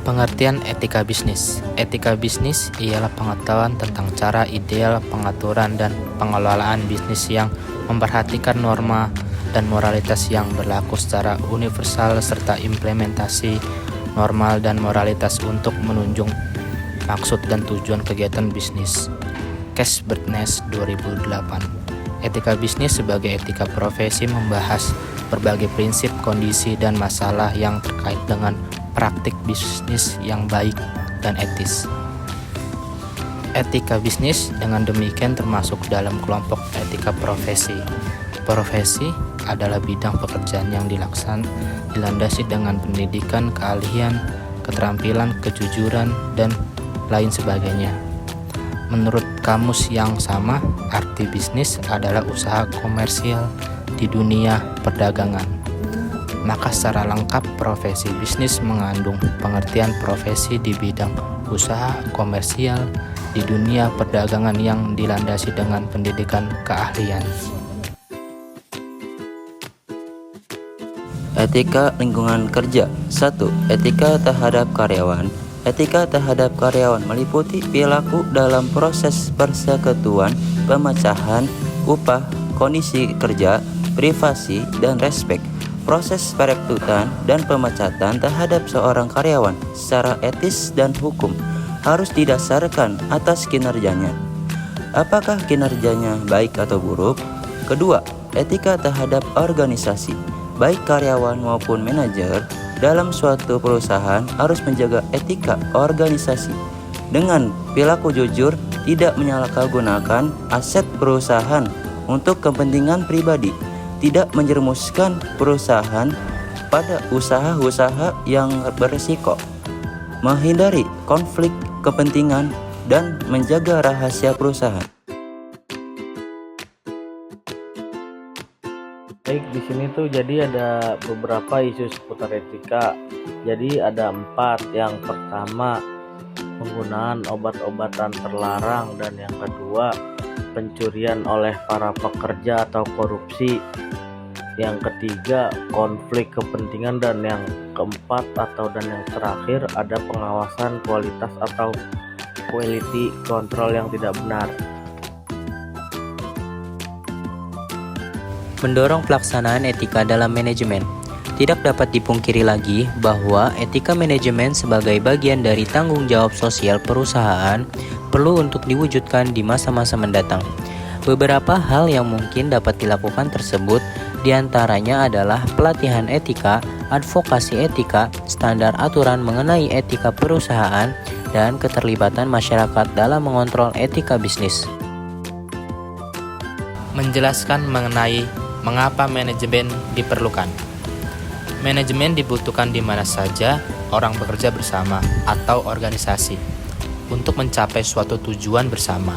Pengertian etika bisnis. Etika bisnis ialah pengetahuan tentang cara ideal pengaturan dan pengelolaan bisnis yang memperhatikan norma dan moralitas yang berlaku secara universal serta implementasi normal dan moralitas untuk menunjang maksud dan tujuan kegiatan bisnis. Cash Birtness 2008. Etika bisnis sebagai etika profesi membahas berbagai prinsip, kondisi, dan masalah yang terkait dengan praktik bisnis yang baik dan etis. Etika bisnis dengan demikian termasuk dalam kelompok etika profesi. Profesi adalah bidang pekerjaan yang dilandasi dengan pendidikan, keahlian, keterampilan, kejujuran, dan lain sebagainya. Menurut kamus yang sama, arti bisnis adalah usaha komersial di dunia perdagangan. Maka secara lengkap profesi bisnis mengandung pengertian profesi di bidang usaha komersial di dunia perdagangan yang dilandasi dengan pendidikan keahlian. Etika lingkungan kerja. 1. Etika terhadap karyawan. Etika terhadap karyawan meliputi perilaku dalam proses persekutuan, pemecahan upah, kondisi kerja, privasi, dan respek. Proses perekrutan dan pemecatan terhadap seorang karyawan secara etis dan hukum harus didasarkan atas kinerjanya. Apakah kinerjanya baik atau buruk? Kedua, etika terhadap organisasi. Baik karyawan maupun manajer dalam suatu perusahaan harus menjaga etika organisasi dengan perilaku jujur, tidak menyalahgunakan aset perusahaan untuk kepentingan pribadi, tidak menjerumuskan perusahaan pada usaha-usaha yang berisiko, menghindari konflik kepentingan, dan menjaga rahasia perusahaan. Baik, di sini tuh jadi ada beberapa isu seputar etika. Jadi ada 4. Yang pertama, penggunaan obat-obatan terlarang, dan yang kedua, pencurian oleh para pekerja atau korupsi. Yang ketiga, konflik kepentingan, dan yang keempat dan yang terakhir ada pengawasan kualitas atau quality control yang tidak benar. Mendorong pelaksanaan etika dalam manajemen. Tidak dapat dipungkiri lagi bahwa etika manajemen sebagai bagian dari tanggung jawab sosial perusahaan perlu untuk diwujudkan di masa-masa mendatang. Beberapa hal yang mungkin dapat dilakukan tersebut diantaranya adalah pelatihan etika, advokasi etika, standar aturan mengenai etika perusahaan, dan keterlibatan masyarakat dalam mengontrol etika bisnis. Menjelaskan mengenai mengapa manajemen diperlukan. Manajemen dibutuhkan di mana saja orang bekerja bersama atau organisasi untuk mencapai suatu tujuan bersama.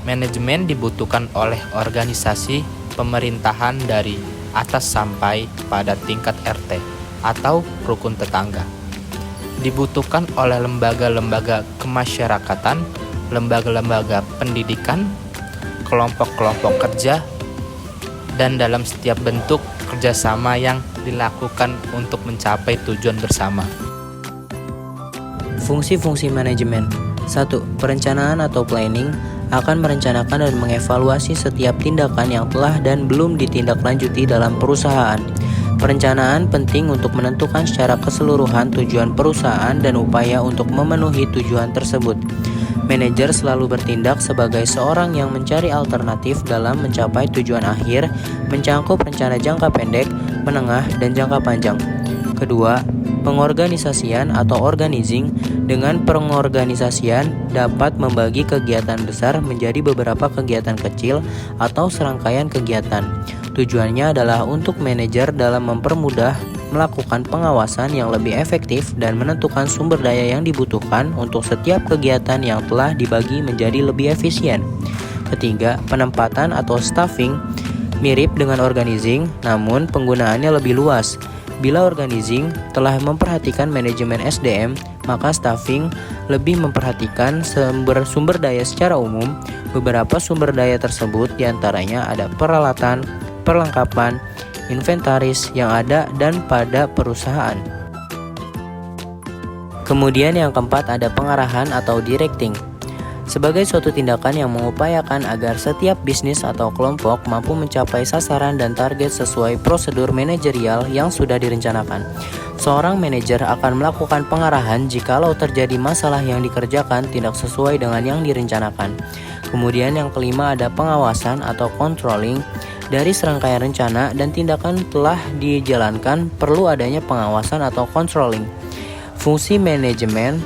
Manajemen dibutuhkan oleh organisasi pemerintahan dari atas sampai pada tingkat RT atau rukun tetangga. Dibutuhkan oleh lembaga-lembaga kemasyarakatan, lembaga-lembaga pendidikan, kelompok-kelompok kerja, dan dalam setiap bentuk kerjasama yang dilakukan untuk mencapai tujuan bersama. Fungsi-fungsi manajemen. 1. Perencanaan atau planning akan merencanakan dan mengevaluasi setiap tindakan yang telah dan belum ditindaklanjuti dalam perusahaan. Perencanaan penting untuk menentukan secara keseluruhan tujuan perusahaan dan upaya untuk memenuhi tujuan tersebut. Manajer selalu bertindak sebagai seorang yang mencari alternatif dalam mencapai tujuan akhir, mencakup rencana jangka pendek, menengah, dan jangka panjang. Kedua, pengorganisasian atau organizing. Dengan pengorganisasian dapat membagi kegiatan besar menjadi beberapa kegiatan kecil atau serangkaian kegiatan. Tujuannya adalah untuk manajer dalam mempermudah melakukan pengawasan yang lebih efektif dan menentukan sumber daya yang dibutuhkan untuk setiap kegiatan yang telah dibagi menjadi lebih efisien. Ketiga, penempatan atau staffing mirip dengan organizing, namun penggunaannya lebih luas. Bila organizing telah memperhatikan manajemen SDM, maka staffing lebih memperhatikan sumber daya secara umum. Beberapa sumber daya tersebut diantaranya ada peralatan, perlengkapan, inventaris yang ada dan pada perusahaan. Kemudian yang keempat ada pengarahan atau directing. Sebagai suatu tindakan yang mengupayakan agar setiap bisnis atau kelompok mampu mencapai sasaran dan target sesuai prosedur manajerial yang sudah direncanakan. Seorang manajer akan melakukan pengarahan jikalau terjadi masalah yang dikerjakan tidak sesuai dengan yang direncanakan. Kemudian yang kelima ada pengawasan atau controlling. Dari serangkaian rencana dan tindakan telah dijalankan, perlu adanya pengawasan atau controlling. Fungsi manajemen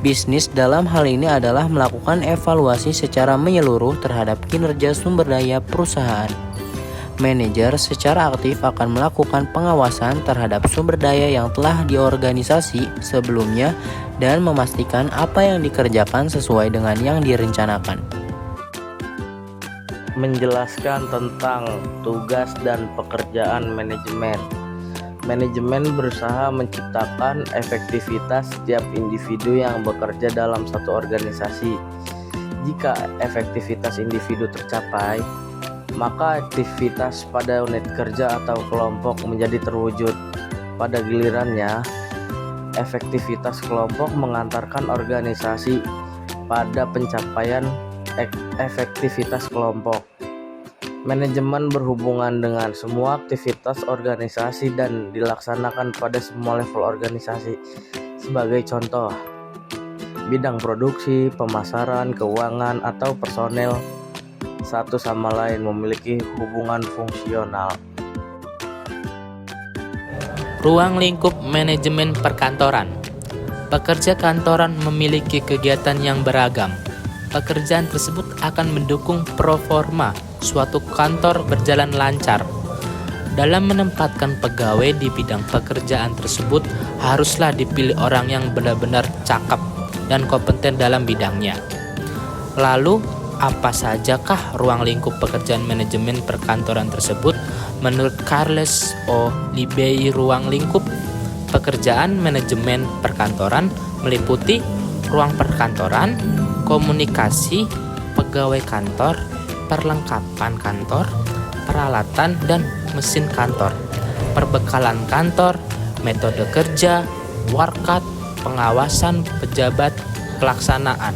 bisnis dalam hal ini adalah melakukan evaluasi secara menyeluruh terhadap kinerja sumber daya perusahaan. Manajer secara aktif akan melakukan pengawasan terhadap sumber daya yang telah diorganisasi sebelumnya dan memastikan apa yang dikerjakan sesuai dengan yang direncanakan. Menjelaskan tentang tugas dan pekerjaan manajemen. Manajemen berusaha menciptakan efektivitas setiap individu yang bekerja dalam satu organisasi. Jika efektivitas individu tercapai, maka aktivitas pada unit kerja atau kelompok menjadi terwujud. Pada gilirannya, efektivitas kelompok mengantarkan organisasi pada pencapaian efektivitas kelompok. Manajemen berhubungan dengan semua aktivitas organisasi dan dilaksanakan pada semua level organisasi. Sebagai contoh, bidang produksi, pemasaran, keuangan, atau personel satu sama lain memiliki hubungan fungsional. Ruang lingkup manajemen perkantoran. Pekerja kantoran memiliki kegiatan yang beragam. Pekerjaan tersebut akan mendukung performa suatu kantor berjalan lancar. Dalam menempatkan pegawai di bidang pekerjaan tersebut, haruslah dipilih orang yang benar-benar cakap dan kompeten dalam bidangnya. Lalu, apa sajakah ruang lingkup pekerjaan manajemen perkantoran tersebut? Menurut Charles O. Libey, ruang lingkup pekerjaan manajemen perkantoran meliputi ruang perkantoran, komunikasi, pegawai kantor, perlengkapan kantor, peralatan dan mesin kantor, perbekalan kantor, metode kerja, workout, pengawasan pejabat, pelaksanaan.